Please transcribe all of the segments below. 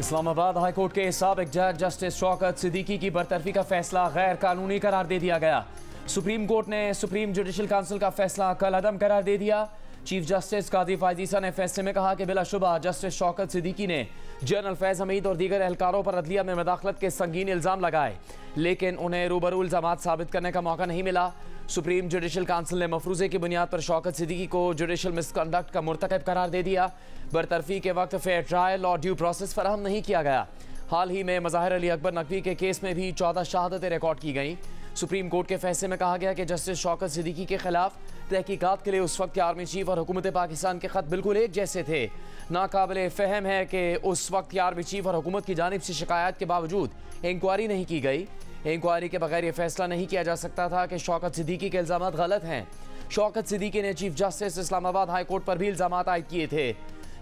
Islamabad high court के साबिक जज जस्टिस शौकत सिद्दीकी की बरतरफी का फैसला गैर कानूनी करार दे दिया गया। सुप्रीम कोर्ट ने सुप्रीम जुडिशल काउंसिल का फैसला कल अदम करार दे दिया। चीफ जस्टिस काजी फायजीसा ने फैसले में कहा कि बिलाशुबा जस्टिस शौकत सिद्दीकी ने जनरल फैज हमीद और दीगर एहलकारों पर अदलिया में मदाखलत के संगीन इल्ज़ाम लगाए, लेकिन उन्हें रूबरू इल्ज़ामात साबित करने का मौका नहीं मिला। सुप्रीम जुडिशल काउंसिल ने मफरूज़े की बुनियाद पर शौकत सिद्दीकी को जुडिशल मिसकंडक्ट का मुर्तकब करार दे दिया। बरतरफी के वक्त फेयर ट्रायल और ड्यू प्रोसेस फराहम नहीं किया गया। हाल ही में मज़ाहिर अली अकबर नकवी के केस में भी 14 शहादतें रिकॉर्ड की गईं। सुप्रीम कोर्ट के फैसले में कहा गया कि जस्टिस शौकत सिद्दीकी के खिलाफ तहकीकात के लिए उस वक्त के आर्मी चीफ और हुकूमत पाकिस्तान के ख़त बिल्कुल एक जैसे थे। नाकाबिले फ़हम है कि उस वक्त के आर्मी चीफ और हुकूमत की जानिब से शिकायत के बावजूद इंक्वायरी नहीं की गई। इंक्वायरी के बगैर यह फैसला नहीं किया जा सकता था कि शौकत सिद्दीकी के इल्ज़ाम गलत हैं। शौकत सिद्दीकी ने chief justice Islamabad high court पर भी इल्ज़ाम आयद किए थे।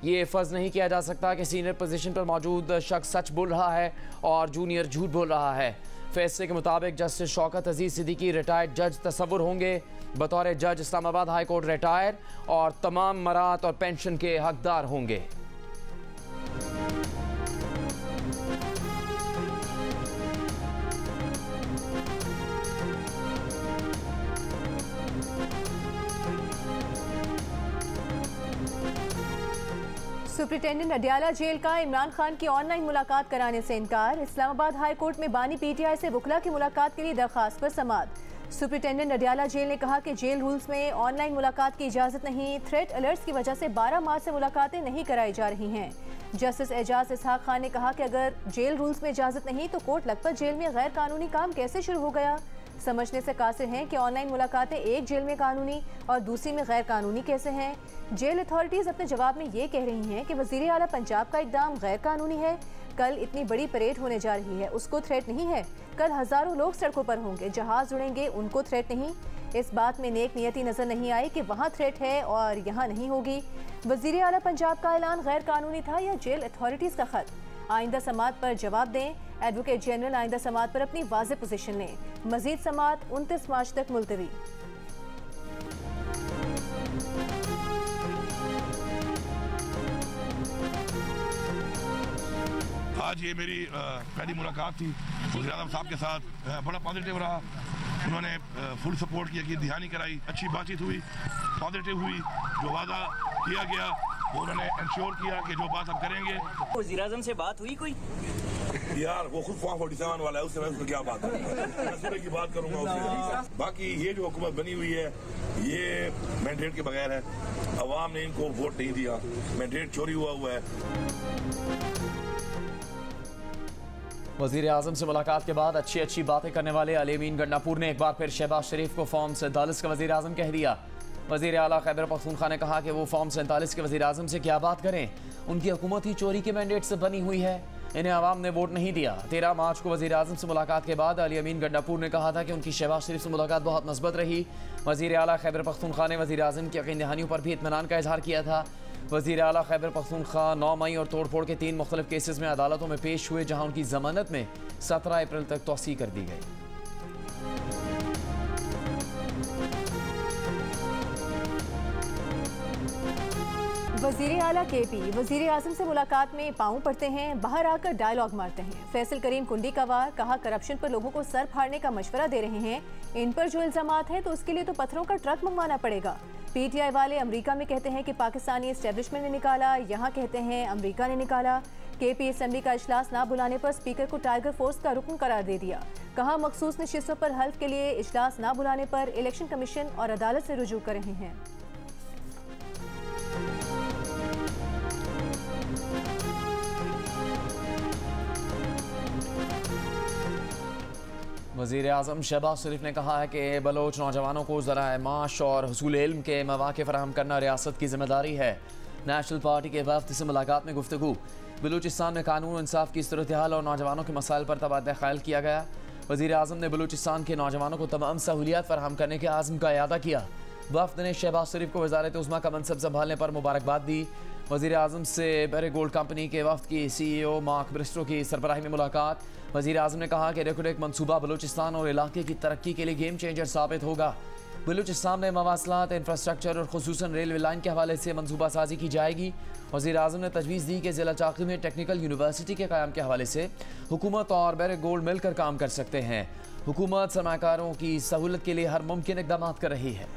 ये फ़र्ज़ नहीं किया जा सकता कि सीनियर पोजीशन पर मौजूद शख्स सच बोल रहा है और जूनियर झूठ बोल रहा है। फैसले के मुताबिक जस्टिस शौकत अजीज़ सिद्दीकी रिटायर्ड जज तस्वुर होंगे। बतौर जज इस्लामाबाद हाई कोर्ट रिटायर और तमाम मरात और पेंशन के हकदार होंगे। सुप्रिंटेंडेंट अडियाला जेल का इमरान खान की ऑनलाइन मुलाकात कराने से इनकार। इस्लामाबाद हाई कोर्ट में बानी पीटीआई से वकला की मुलाकात के लिए दरखास्त पर समाअत। सुप्रिंटेंडेंट अडियाला जेल ने कहा कि जेल रूल्स में ऑनलाइन मुलाकात की इजाज़त नहीं। थ्रेट अलर्ट्स की वजह से 12 मार्च से मुलाकातें नहीं कराई जा रही हैं। जस्टिस एजाज इसहाक खान ने कहा कि अगर जेल रूल्स में इजाज़त नहीं तो कोर्ट लखपत जेल में गैर कानूनी काम कैसे शुरू हो गया। समझने से कासिर हैं कि ऑनलाइन मुलाकातें एक जेल में कानूनी और दूसरी में गैर कानूनी कैसे हैं। जेल अथॉरिटीज़ अपने जवाब में ये कह रही हैं कि वज़ीर आला पंजाब का इक़दाम गैर कानूनी है। कल इतनी बड़ी परेड होने जा रही है, उसको थ्रेट नहीं है। कल हज़ारों लोग सड़कों पर होंगे, जहाज़ उड़ेंगे, उनको थ्रेट नहीं। इस बात में नेक नियति नज़र नहीं आई कि वहाँ थ्रेट है और यहाँ नहीं होगी। वज़ीर आला पंजाब का ऐलान गैर कानूनी था या जेल अथॉरिटीज़ का ख़त? आइंदा समाअत पर जवाब दें। एडवोकेट जनरल आइंदा समाअत पर अपनी वाज़ेह पोजीशन लें। मज़ीद समाअत 29 मार्च तक मुलतवी। आज ये मेरी पहली मुलाकात थी वज़ीर आज़म साहब के साथ। बड़ा पॉजिटिव रहा। उन्होंने फुल सपोर्ट किया कि ध्यानी कराई, अच्छी बातचीत हुई, पॉजिटिव हुई। जो वादा किया गया वो उन्होंने इंश्योर किया कि जो बात हम करेंगे। वज़ीर आज़म से बात हुई कोई? यार वो खुद फॉर्म 47 वाला है, उससे मैं उसको क्या बात है, मैं सूरज की बात करूंगा उससे। बाकी ये जो हुकूमत बनी हुई है ये मैंडेट के बगैर है। अवाम ने इनको वोट नहीं दिया, मैंडेट चोरी हुआ है। वज़ीर आज़म से मुलाकात के बाद अच्छी बातें करने वाले अली-अमीन गंडापुर ने एक बार फिर शहबाज शरीफ को फॉर्म 47 का वज़ीर आज़म कह दिया। वज़ीर आला खैबर पख्तूनख्वा ने कहा कि वो फॉर्म 47 के वज़ीर आज़म से क्या बात करें, उनकी हुकूमत ही चोरी के मैंडेट से बनी हुई है, इन्हें आवाम ने वोट नहीं दिया। 13 मार्च को वज़ीर आज़म से मुलाकात के बाद अली-अमीन गंडापुर ने कहा था कि उनकी शहबाज शरीफ से मुलाकात बहुत मस्बत रही। वज़ीर आला खैबर पख्तूनख्वा ने वज़ीर आज़म की यकीन दहानियों पर भी इत्मीनान का इजहार किया था। वज़ीर आला खैबर पख्तूनख्वा 9 मई और तोड़ फोड़ के 3 मुख्तलिफ केसेस में अदालतों में पेश हुए, जहाँ उनकी ज़मानत में 17 अप्रैल तक तौसीह कर दी गई। वज़ीर आला केपी वज़ीर आज़म से मुलाकात में पाँव पड़ते हैं, बाहर आकर डायलॉग मारते हैं। फैसल करीम कुंडी का वार, कहा करप्शन पर लोगों को सर फाड़ने का मशवरा दे रहे हैं। इन पर जो इल्ज़ामात हैं तो उसके लिए तो पत्थरों का ट्रक मंगवाना पड़ेगा। पीटीआई वाले अमेरिका में कहते हैं कि पाकिस्तानी एस्टेब्लिशमेंट ने निकाला, यहाँ कहते हैं अमेरिका ने निकाला। केपी असेंबली का इजलास ना बुलाने पर स्पीकर को टाइगर फोर्स का रुकन करार दे दिया। कहा मखसूस नशिस्तों पर हल्फ के लिए इजलास ना बुलाने पर इलेक्शन कमीशन और अदालत से रुजू कर रहे हैं। वज़ीर आज़म शहबाज शरीफ ने कहा है कि बलोच नौजवानों को ज़राए माश और हुसूल इल्म के मौक़े फ़राहम करना रियासत की ज़िम्मेदारी है। नेशनल पार्टी के वफ़द से मुलाकात में गुफ्तगू। बलूचिस्तान में कानून इंसाफ की सूरत हाल और नौजवानों के मसाइल पर तबादला ख्याल किया गया। वज़ीर आज़म ने बलूचिस्तान के नौजवानों को तमाम सहूलियात फ़राहम करने के आज़म का इयादा किया। वफ़द ने शहबाज शरीफ को वज़ारत उज़्मा का मनसब संभालने पर मुबारकबाद दी। वज़ीर आज़म से बेरे गोल्ड कंपनी के वफ़द की CEO मार्क ब्रिस्टो की सरबराही में मुलाकात। वज़ीर आज़म ने कहा कि रेकोडेक मनसूबा बलूचिस्तान और इलाके की तरक्की के लिए गेम चेंजर साबित होगा। बलूचिस्तान में मवासलात, इंफ्रास्ट्रक्चर और खुसूसन रेलवे लाइन के हवाले से मनसूबा साजी की जाएगी। वज़ीर आज़म ने तजवीज़ दी कि ज़िला चाकी में टेक्निकल यूनिवर्सिटी के क़याम के हवाले से हुकूमत और बैरक गोल्ड मिलकर काम कर सकते हैं। हुकूमत सरमाकारों की सहूलत के लिए हर मुमकिन इक़दाम कर रही है।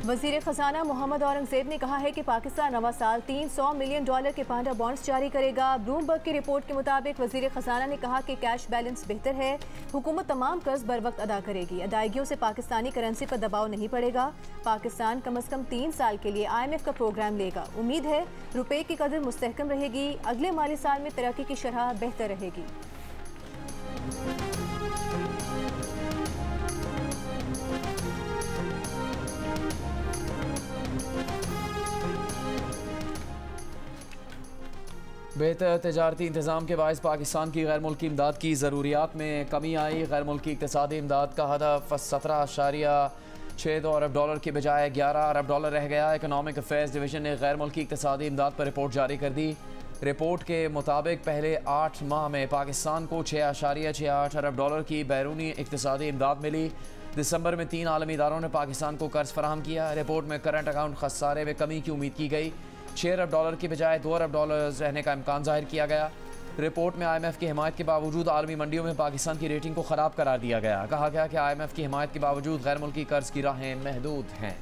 वज़ीर ख़जाना मोहम्मद औरंगज़ेब ने कहा है कि पाकिस्तान नवा साल $300 मिलियन के पांडा बॉन्ड्स जारी करेगा। ब्लूमबर्ग की रिपोर्ट के मुताबिक वज़ीर ख़जाना ने कहा कि कैश बैलेंस बेहतर है, हुकूमत तमाम कर्ज बर वक्त अदा करेगी। अदायगियों से पाकिस्तानी करेंसी पर दबाव नहीं पड़ेगा। पाकिस्तान कम अज़ कम 3 साल के लिए IMF का प्रोग्राम लेगा। उम्मीद है रुपये की कदर मुस्तहकम रहेगी। अगले माली साल में तरक्की की शरह बेहतर रहेगी। बेहतर तजारती इंतज़ाम के बायस पाकिस्तान की गैर मुल्की इमदाद की ज़रूरियात में कमी आई। गैर मुल्की इक़्तिसादी इमदाद का हदफ $17.6 अरब के बजाय $11 अरब रह गया। इकनॉमिक अफेयर्स डिवीज़न ने गैर मुल्की इक़्तिसादी इमदाद पर रिपोर्ट जारी कर दी। रिपोर्ट के मुताबिक पहले 8 माह में पाकिस्तान को $6.68 अरब की बैरूनी इक़्तिसादी इमदाद मिली। दिसंबर में 3 आलमी इदारों ने पाकिस्तान को कर्ज फराहम किया। रिपोर्ट में करंट अकाउंट खसारे में कमी की उम्मीद की गई। $6 अरब के बजाय $2 अरब रहने का इम्कान जाहिर किया गया। रिपोर्ट में IMF की हिमायत के बावजूद आलमी मंडियों में पाकिस्तान की रेटिंग को ख़राब करार दिया गया। कहा गया कि IMF की हिमायत के बावजूद गैर मुल्की कर्ज की राहें महदूद हैं।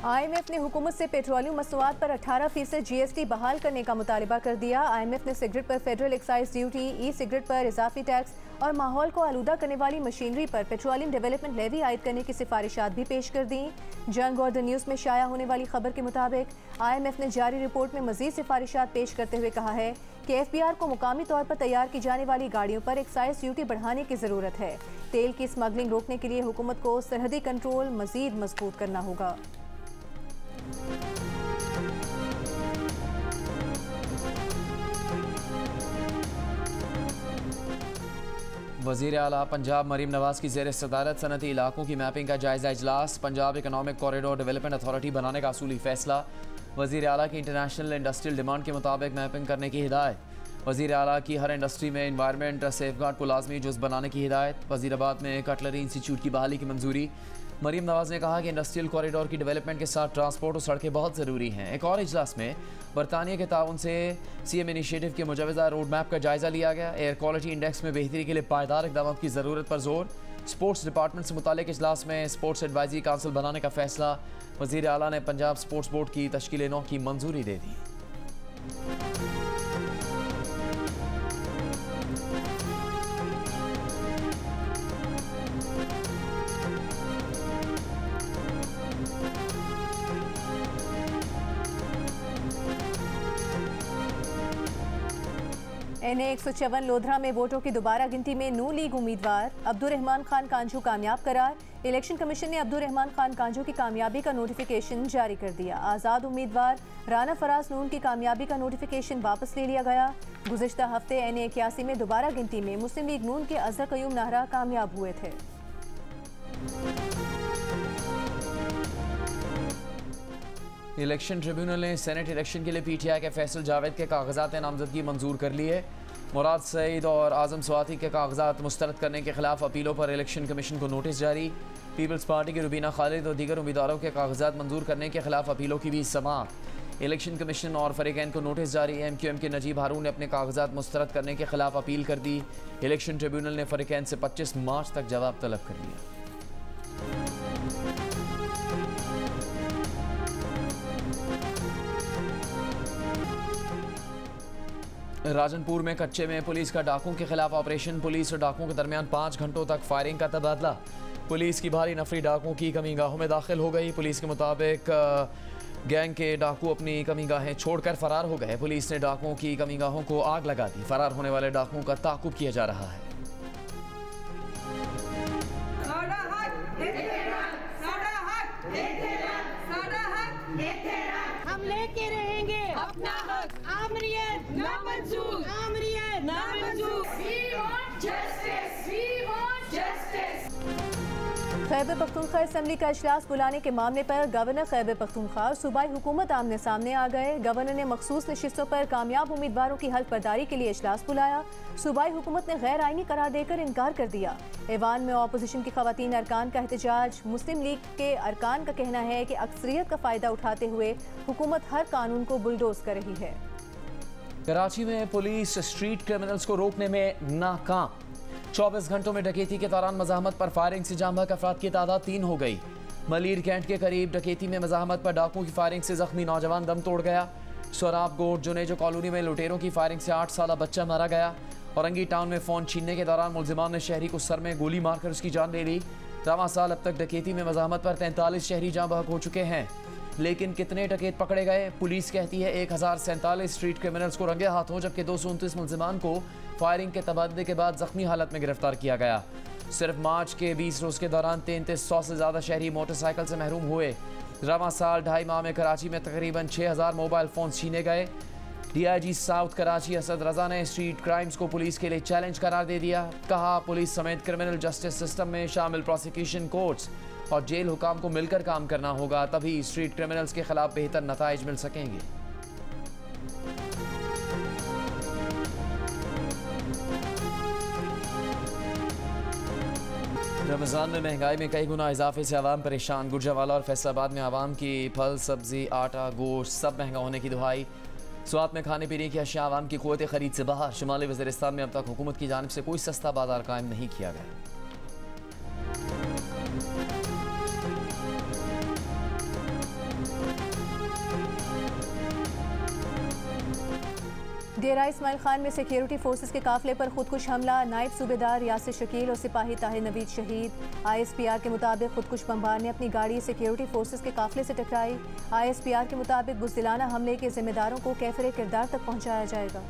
IMF ने हुकूमत से पेट्रोलियम मसनूआत पर 18% GST बहाल करने का मुतालबा कर दिया। IMF ने सिगरेट पर federal excise duty, e cigarette पर इजाफी टैक्स और माहौल को आलूदा करने वाली मशीनरी पर पेट्रोलियम डेवलपमेंट लेवी आयद करने की सिफारिशात भी पेश कर दी। जंग और द न्यूज़ में शाया होने वाली खबर के मुताबिक IMF ने जारी रिपोर्ट में मजीद सिफारिशात पेश करते हुए कहा है कि FBR को मुकामी तौर पर तैयार की जाने वाली गाड़ियों पर एक्साइज ड्यूटी बढ़ाने की ज़रूरत है। तेल की स्मगलिंग रोकने के लिए हुकूमत को सरहदी कंट्रोल मजीद मजबूत करना होगा। वज़ीर आला पंजाब मरीम नवाज की ज़ेर सदारत सनती इलाकों की मैपिंग का जायज़ा इजलास। Punjab economic corridor development authority बनाने का असूली फैसला। वज़ीर आला की इंटरनेशनल इंडस्ट्रियल डिमांड के मुताबिक मैपिंग करने की हिदायत। वज़ीर आला की हर इंडस्ट्री में इन्वायरमेंट सेफ गार्ड को लाजमी जुज़ बनाने की हिदायत। वज़ीराबाद में कटलरी इंस्टीट्यूट की बहाली की मंजूरी। मरीम नवाज ने कहा कि इंडस्ट्रियल कॉरिडोर की डेवलपमेंट के साथ ट्रांसपोर्ट और सड़कें बहुत ज़रूरी हैं। एक और इजलास में बरतानिया के ताउन से CM इनिशिएटिव के मुजवज़ा रोड मैप का जायज़ा लिया गया। एयर क्वालिटी इंडेक्स में बेहतरी के लिए पायदार इक़दाम की ज़रूरत पर जोर। स्पोर्ट्स डिपार्टमेंट से मुतालिक इजलास में स्पोर्ट्स एडवाइजरी काउंसिल बनाने का फैसला। वज़ीर आला ने पंजाब स्पोर्ट्स बोर्ड की तश्कील 9 की मंजूरी दे दी। NA 154 लोधरा में वोटों की दोबारा गिनती में नू लीग उम्मीदवार अब्दुर्रहमान खान कांझू कामयाब करार। इलेक्शन कमीशन ने अब्दुर्रहमान खान कांझू की कामयाबी का नोटिफिकेशन जारी कर दिया। आज़ाद उम्मीदवार राना फराज नून की कामयाबी का नोटिफिकेशन वापस ले लिया गया। गुज़िश्ता हफ्ते NA 81 में दोबारा गिनती में मुस्लिम लीग नून के अज़हर क़य्यूम नाहरा कामयाब हुए थे। इलेक्शन ट्रिब्यूनल ने सेनेट इलेक्शन के लिए PTI के फैसल जावेद के कागजात नामजदगी मंजूर कर लिए। मुराद सईद और आज़म स्वाति के कागजात मुस्तरद करने के खिलाफ अपीलों पर इलेक्शन कमीशन को नोटिस जारी। पीपल्स पार्टी की रुबीना खालिद और दीगर उम्मीदवारों के कागजात मंजूर करने के खिलाफ अपीलों की भी समाअत। इलेक्शन कमीशन और फरीकैन को नोटिस जारी। MQM के नजीब हारून ने अपने कागजात मुस्तरद करने के खिलाफ अपील कर दी। इलेक्शन ट्रिब्यूनल ने फरीकैन से 25 मार्च तक जवाब तलब कर लिया। राजनपुर में कच्चे में पुलिस का डाकुओं के खिलाफ ऑपरेशन। पुलिस और डाकुओं के दरमियान 5 घंटों तक फायरिंग का तबादला। पुलिस की भारी नफरी डाकुओं की कमी गाहों में दाखिल हो गई। पुलिस के मुताबिक गैंग के डाकू अपनी कमी गाहें छोड़कर फरार हो गए। पुलिस ने डाकुओं की कमी गाहों को आग लगा दी। फरार होने वाले डाकुओं का ताकुब किया जा रहा है। हम लेके रहेंगे अपना हक। आमरीयत नामंजूर, आमरीयत नामंजूर। We want justice, we want justice। Khyber Pakhtunkhwa assembly का इजलास बुलाने के मामले पर गवर्नर खैबर पख्तूनख्वा और सूबाई हुकूमत आमने सामने आ गए। गवर्नर ने मखसूस नशिस्तों पर कामयाब उम्मीदवारों की हल्फ बर्दारी के लिए इजलास बुलाया। सूबाई हुकूमत ने गैर आईनी करार देकर इनकार कर दिया। ऐवान में अपोजिशन की खवातीन अरकान का एहतजाज। मुस्लिम लीग के अरकान का कहना है कि अक्सरियत का फायदा उठाते हुए हुकूमत हर कानून को बुलडोज कर रही है। कराची में पुलिस स्ट्रीट क्रिमिनल्स को रोकने में नाकाम। 24 घंटों में डकैती के दौरान मज़ाहमत पर फायरिंग से जाम बहक अफराद की तादाद 3 हो गई। मलीर कैंट के करीब डकैती में मज़ाहमत पर डाकुओं की फायरिंग से जख्मी नौजवान दम तोड़ गया। सोराब गोट जुनेजो कॉलोनी में लुटेरों की फायरिंग से 8 साला बच्चा मारा गया। औरंगी टाउन में फ़ोन छीनने के दौरान मुलजिमान ने शहरी को सर में गोली मारकर उसकी जान ले ली। रवां साल अब तक डकैती में मज़ाहमत पर 43 शहरी जाम बहक हो चुके हैं, लेकिन कितने डकैत पकड़े गए? पुलिस कहती है 1047 स्ट्रीट क्रिमिनल्स को रंगे हाथों, जबकि 229 मुलजिमान को फायरिंग के तबादले के बाद जख्मी हालत में गिरफ्तार किया गया। सिर्फ मार्च के 20 रोज़ के दौरान 3300 से ज़्यादा शहरी मोटरसाइकिल से महरूम हुए। रवां साल 2.5 माह में कराची में तकरीबन 6000 मोबाइल फ़ोन छीने गए। DIG साउथ कराची असद रजा ने स्ट्रीट क्राइम्स को पुलिस के लिए चैलेंज करार दे दिया। कहा, पुलिस समेत क्रिमिनल जस्टिस सिस्टम में शामिल प्रोसिक्यूशन कोर्ट्स और जेल हुकाम को मिलकर काम करना होगा, तभी स्ट्रीट क्रिमिनल्स के खिलाफ बेहतर नताइज मिल सकेंगे। रमज़ान में महंगाई में कई गुना इजाफे से आवाम परेशान। गुजरावाला और फैसलाबाद में आवाम की फल सब्जी आटा गोश्त सब महंगा होने की दुहाई। स्वात में खाने पीने की अशिया आवाम की क़ुव्वत खरीद से बाहर। शुमाली वज़ीरिस्तान में अब तक हुकूमत की जानिब से कोई सस्ता बाजार कायम नहीं किया गया। डेरा इस्माइल खान में सिक्योरिटी फोर्सेस के काफिले पर खुदकुश हमला। नायब सूबेदार यासिर शकील और सिपाही ताहिर नवीद शहीद। ISPR के मुताबिक खुदकुश बमबार ने अपनी गाड़ी सिक्योरिटी फोर्सेस के काफिले से टकराई। ISPR के मुताबिक बुज़दिलाना हमले के जिम्मेदारों को कैफरे किरदार तक पहुंचाया जाएगा।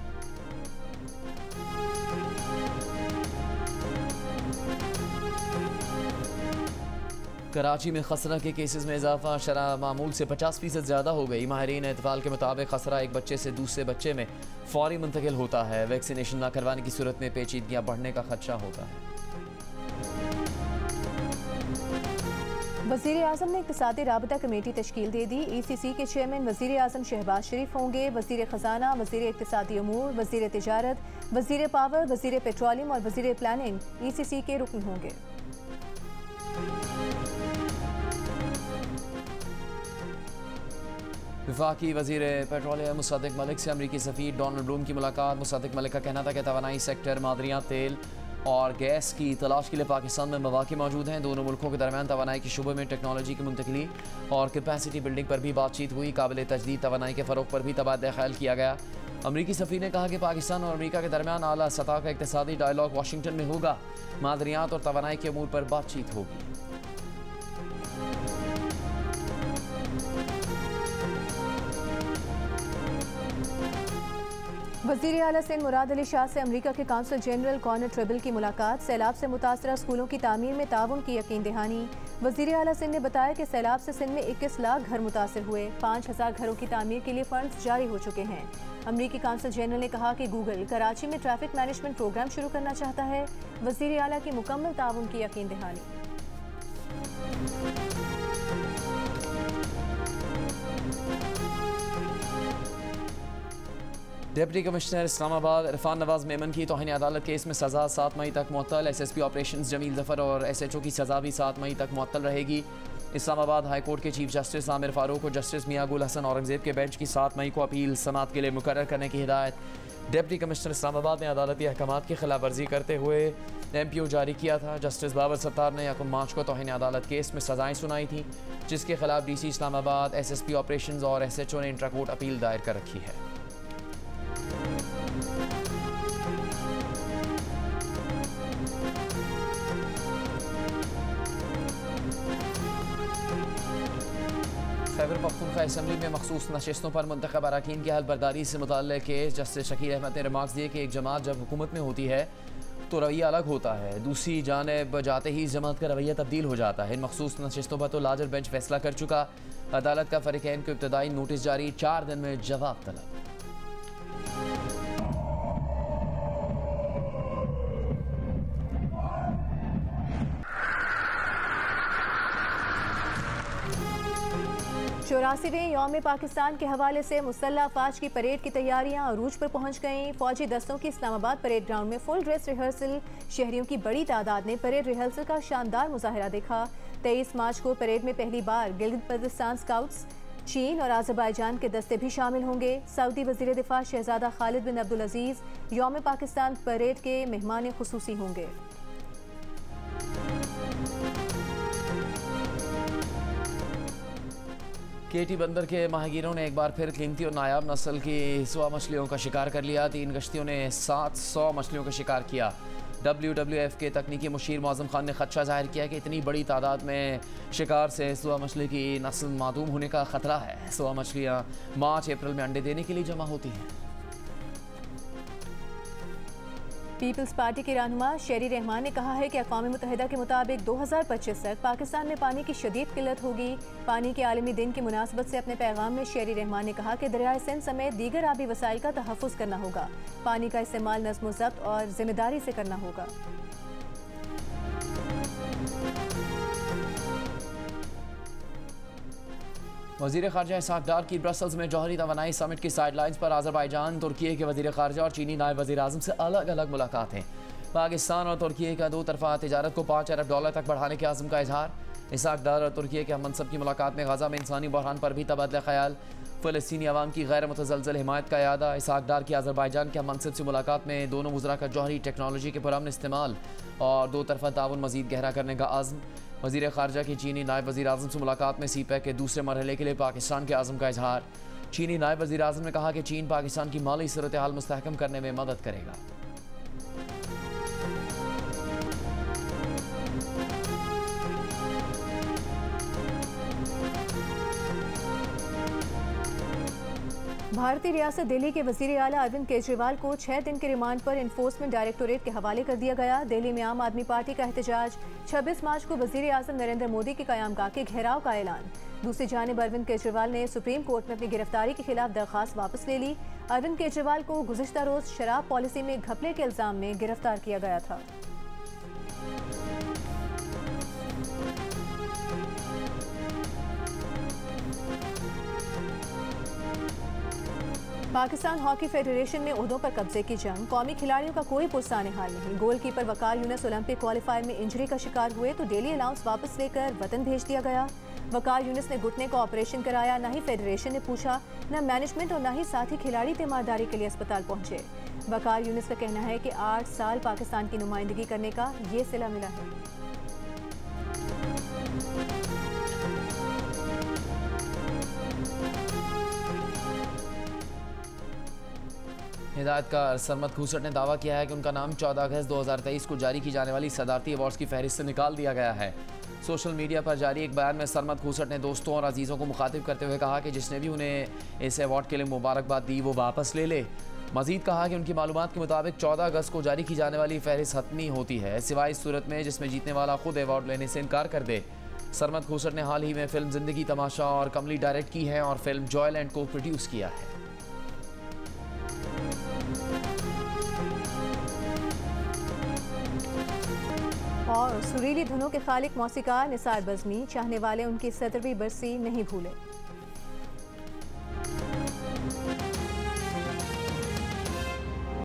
कराची में खसरा के केसेस में इजाफा। शरह मामूल से 50% ज़्यादा हो गई। माहिरीन एतफाल के मुताबिक खसरा एक बच्चे से दूसरे बच्चे में फौरी मुंतकिल होता है। वैक्सीनेशन न करवाने की सूरत में पेचीदगियाँ बढ़ने का खदशा होता है। वज़ीर आज़म ने इक़्तिसादी राबता कमेटी तश्कील दे दी। ECC के चेयरमैन वज़ीर आज़म शहबाज शरीफ होंगे। वज़ीर ख़जाना, वज़ीर इक़्तिसादी अमूर, वज़ीर तिजारत, वज़ीर पावर, वज़ीर पेट्रोलियम और वज़ीर प्लानिंग ECC के रुकन होंगे। वफाकी वज़ीर पेट्रोलियम मुसद्दिक मलिक से अमरीकी सफ़ीर डोनाल्ड ब्लूम की मुलाकात। मुसद्दिक मलिक का कहना था कि तवानाई सेक्टर, मादनियात, तेल और गैस की तलाश के लिए पाकिस्तान में मौक़े मौजूद हैं। दोनों मुल्कों के दरमियान तवानाई के शुबे में टेक्नोलॉजी की मुंतकिली और कैपेसिटी बिल्डिंग पर भी बातचीत हुई। काबिल तजदीद तवानाई के फ़रोग़ पर भी तबादला ख्याल किया गया। अमरीकी सफ़ीर ने कहा कि पाकिस्तान और अमरीका के दरमियान आला सतह का इक़्तिसादी डायलॉग वाशिंगटन में होगा। मादनियात और तवानाई के अमूर पर बातचीत होगी। वज़ीर आला सिंध मुराद अली शाह से अमरीका के काउंसल जनरल कॉनर ट्रिबल की मुलाकात। सैलाब से मुतासरा स्कूलों की तामीर में ताउन की यकीन दहानी। वज़ीर आला सिंध ने बताया कि सैलाब से सिंध में 21 लाख घर मुतासर हुए। 5000 घरों की तामीर के लिए फंड्स जारी हो चुके हैं। अमरीकी काउंसल जनरल ने कहा कि गूगल कराची में ट्रैफिक मैनेजमेंट प्रोग्राम शुरू करना चाहता है। वज़ीर आला की मुकम्मल ताउन की यकीन दहानी। डिप्टी कमिश्नर इस्लामाबाद इरफान नवाज मेमन की तौहीन अदालत केस में सज़ा 7 मई तक मुअत्तल। SSP ऑपरेशंस जमील ज़फ़र और SHO की सज़ा भी 7 मई तक मुअत्तल रहेगी। इस्लामाबाद हाई कोर्ट के चीफ जस्टिस आमिर फारूक को जस्टिस मियां गुल हसन औरंगज़ेब के बेंच की 7 मई को अपील समाअत के लिए मुकर्रर करने की हिदायत। डिप्टी कमिश्नर इस्लामाबाद ने अदालती अहकामात की खिलाफ वर्जी करते हुए MPO जारी किया था। जस्टिस बाबर सत्तार ने 1 मार्च को तौहीन अदालत केस में सज़ाएँ सुनाई थी, जिसके खिलाफ DC इस्लामाबाद, SSP ऑपरेशंस और SHO ने इंट्रा कोर्ट अपील दायर कर रखी है। खैबर पख्तूनख्वा असेंबली में मखसूस नशिस्तों पर मुंतखब अरकान की हल्फ बर्दारी से मुताल्लिक़ केस। जस्टिस शकील अहमद ने रिमार्क्स दिए कि एक जमात जब हुकूमत में होती है तो रवैया अलग होता है, दूसरी जानिब जाते ही इस जमात का रवैया तब्दील हो जाता है। इन मखसूस नशिस्तों पर तो लार्जर बेंच फैसला कर चुका। अदालत का फरीकैन को इब्तदाई नोटिस जारी, 4 दिन में जवाब तलब। 88वें यौम पाकिस्तान के हवाले से मुसल्लह अफवाज की परेड की तैयारियां अरूज पर पहुंच गईं। फौजी दस्तों की इस्लामाबाद परेड ग्राउंड में फुल ड्रेस रिहर्सल। शहरियों की बड़ी तादाद ने परेड रिहर्सल का शानदार मुजाहिरा देखा। 23 मार्च को परेड में पहली बार गिलगित-बल्तिस्तान स्काउट्स, चीन और आज़रबाईजान के दस्ते भी शामिल होंगे। सऊदी वज़ीर दिफा शहजादा खालिद बिन अब्दुल अजीज़ यौम पाकिस्तान परेड के मेहमान खुसूसी होंगे। केटी बंदर के माहिगीरों ने एक बार फिर कीमती और नायाब नस्ल की सुआ मछलियों का शिकार कर लिया। 3 कश्तियों ने 700 मछलियों का शिकार किया। WWF के तकनीकी मुशीर मौज़म खान ने खदशा जाहिर किया कि इतनी बड़ी तादाद में शिकार से सुआ मछली की नस्ल मादूम होने का खतरा है। सुआ मछलियाँ मार्च-अप्रैल में अंडे देने के लिए जमा होती हैं। पीपल्स पार्टी के रहनुमा शेरी रहमान ने कहा है कि अक़वाम मुत्तहिदा के मुताबिक 2025 तक पाकिस्तान में पानी की शदीद किल्लत होगी। पानी के आलमी दिन की मुनासबत से अपने पैगाम में शेरी रहमान ने कहा कि दरियाए सिंध समेत दीगर आबी वसाइल का तहफ़्फ़ुज़ करना होगा। पानी का इस्तेमाल नज़्म व ज़ब्त और जिम्मेदारी से करना होगा। वज़ीर ख़ारजा इसहाक़ डार की ब्रसल्स में जौहरी तवानाई समिट की साइडलाइंस पर आज़रबाईजान, तुर्की के वज़ीर ख़ारजा और चीनी नायब वज़ीर आज़म से अलग अलग मुलाकातें। पाकिस्तान और तुर्की का 2 तरफ़ा तिजारत को $5 अरब तक बढ़ाने के आज़म का इजहार। इसहाक़ डार और तुर्की के हममनसब की मुलाकात में गज़ा में इंसानी बहरान पर भी तबादला ख़याल। फ़लस्तीनी अवाम की गैर मुतज़लज़ल हिमायत का यादा। इसहाक़ डार की आज़रबाईजान के हममनसब से मुलाकात में दोनों वज़रा का जौहरी टेक्नोलॉजी के पुरअमन इस्तेमाल और 2 तरफ़ा ताउन मज़ीद गहरा करने का आज़म। वज़ीर ख़ारजा की चीनी नायब वज़ीर आज़म से मुलाकात में CPEC के दूसरे मरहले के लिए पाकिस्तान के आज़म का इजहार। चीनी नायब वज़ीर आज़म ने कहा कि चीन पाकिस्तान की माली सूरत हाल मुस्तहकम करने में मदद करेगा। भारतीय रियासत दिल्ली के वज़ीर आला अरविंद केजरीवाल को 6 दिन के रिमांड पर इन्फोर्समेंट डायरेक्टोरेट के हवाले कर दिया गया। दिल्ली में आम आदमी पार्टी का एहतजाज। 26 मार्च को वज़ीर आज़म नरेंद्र मोदी के क़यामगाह के घेराव का ऐलान। दूसरी जानिब अरविंद केजरीवाल ने सुप्रीम कोर्ट में अपनी गिरफ्तारी के खिलाफ दरख्वास्त वापस ले ली। अरविंद केजरीवाल को गुज़िश्ता रोज़ शराब पॉलिसी में घपले के इल्ज़ाम में गिरफ्तार किया गया था। पाकिस्तान हॉकी फेडरेशन में ओहदों पर कब्जे की जंग। कौमी खिलाड़ियों का कोई पुरसाने हाल नहीं। गोलकीपर वकार यूनुस ओलंपिक क्वालिफायर में इंजरी का शिकार हुए तो डेली अलाउंस वापस लेकर वतन भेज दिया गया। वकार यूनुस ने घुटने का ऑपरेशन कराया। न ही फेडरेशन ने पूछा, न मैनेजमेंट और न ही साथी खिलाड़ी तीमारदारी के लिए अस्पताल पहुंचे। वकार यूनुस का कहना है कि 8 साल पाकिस्तान की नुमाइंदगी करने का ये सिला मिला है। हिदायतकार सरमद खूसट ने दावा किया है कि उनका नाम 14 अगस्त 2023 को जारी की जाने वाली सदारती अवार्ड्स की फहरिस्त से निकाल दिया गया है। सोशल मीडिया पर जारी एक बयान में सरमद खूसट ने दोस्तों और अजीज़ों को मुखातिब करते हुए कहा कि जिसने भी उन्हें इस अवार्ड के लिए मुबारकबाद दी वो वापस ले ले। मजीद कहा कि उनकी मालूमात के मुताबिक 14 अगस्त को जारी की जाने वाली फहरिस्त हतमी होती है, सिवाय इस सूरत में जिसमें जीतने वाला खुद अवार्ड लेने से इनकार कर दे। सरमद खूसट ने हाल ही में फिल्म जिंदगी तमाशा और कमली डायरेक्ट की है और फिल्म जॉयलैंड को प्रोड्यूस किया है। और सुरीली धुनों के खालिक मौसीकार निसार बज़मी, चाहने वाले उनकी 17वीं बरसी नहीं भूले।